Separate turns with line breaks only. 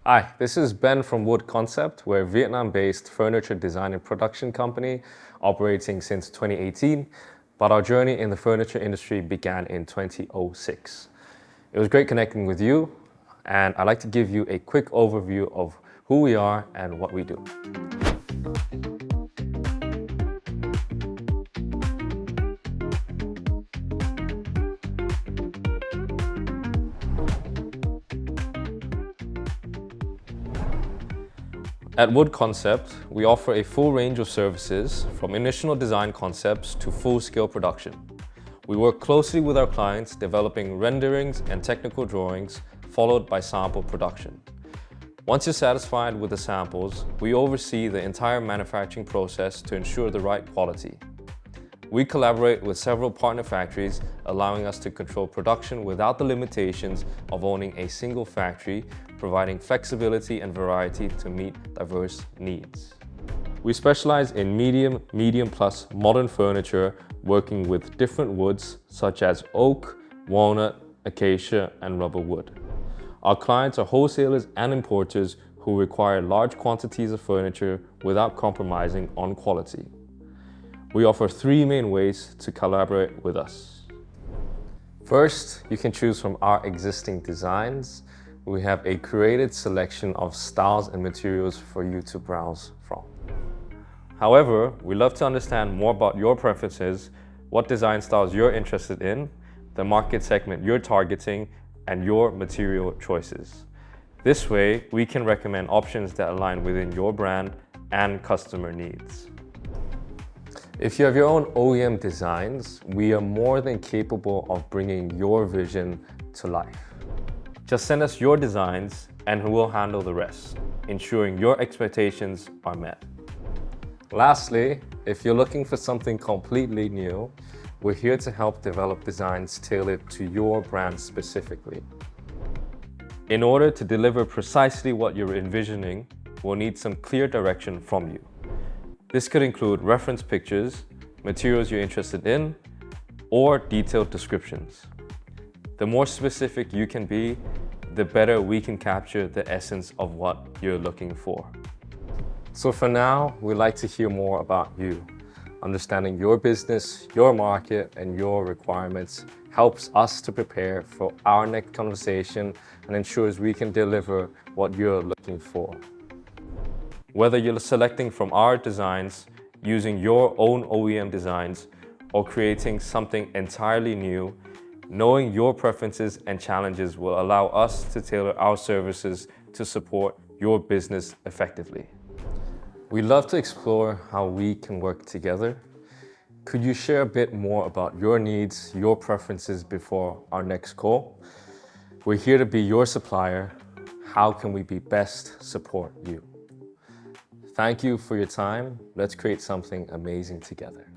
Hi, this is Ben from Wood Concept. We're a Vietnam-based furniture design and production company operating since 2018, but our journey in the furniture industry began in 2006. It was great connecting with you, and I'd like to give you a quick overview of who we are and what we do. At Wood Concept, we offer a full range of services from initial design concepts to full-scale production. We work closely with our clients, developing renderings and technical drawings, followed by sample production. Once you're satisfied with the samples, we oversee the entire manufacturing process to ensure the right quality. We collaborate with several partner factories, allowing us to control production without the limitations of owning a single factory, providing flexibility and variety to meet diverse needs. We specialize in medium plus modern furniture, working with different woods such as oak, walnut, acacia, and rubber wood. Our clients are wholesalers and importers who require large quantities of furniture without compromising on quality. We offer three main ways to collaborate with us. First, you can choose from our existing designs. We have a curated selection of styles and materials for you to browse from. However, we love to understand more about your preferences, what design styles you're interested in, the market segment you're targeting, and your material choices. This way, we can recommend options that align within your brand and customer needs. If you have your own OEM designs, we are more than capable of bringing your vision to life. Just send us your designs and we'll handle the rest, ensuring your expectations are met. Lastly, if you're looking for something completely new, we're here to help develop designs tailored to your brand specifically. In order to deliver precisely what you're envisioning, we'll need some clear direction from you. This could include reference pictures, materials you're interested in, or detailed descriptions. The more specific you can be, the better we can capture the essence of what you're looking for. So for now, we'd like to hear more about you. Understanding your business, your market, and your requirements helps us to prepare for our next conversation and ensures we can deliver what you're looking for. Whether you're selecting from our designs, using your own OEM designs, or creating something entirely new, knowing your preferences and challenges will allow us to tailor our services to support your business effectively. We'd love to explore how we can work together. Could you share a bit more about your needs, your preferences before our next call? We're here to be your supplier. How can we best support you? Thank you for your time. Let's create something amazing together.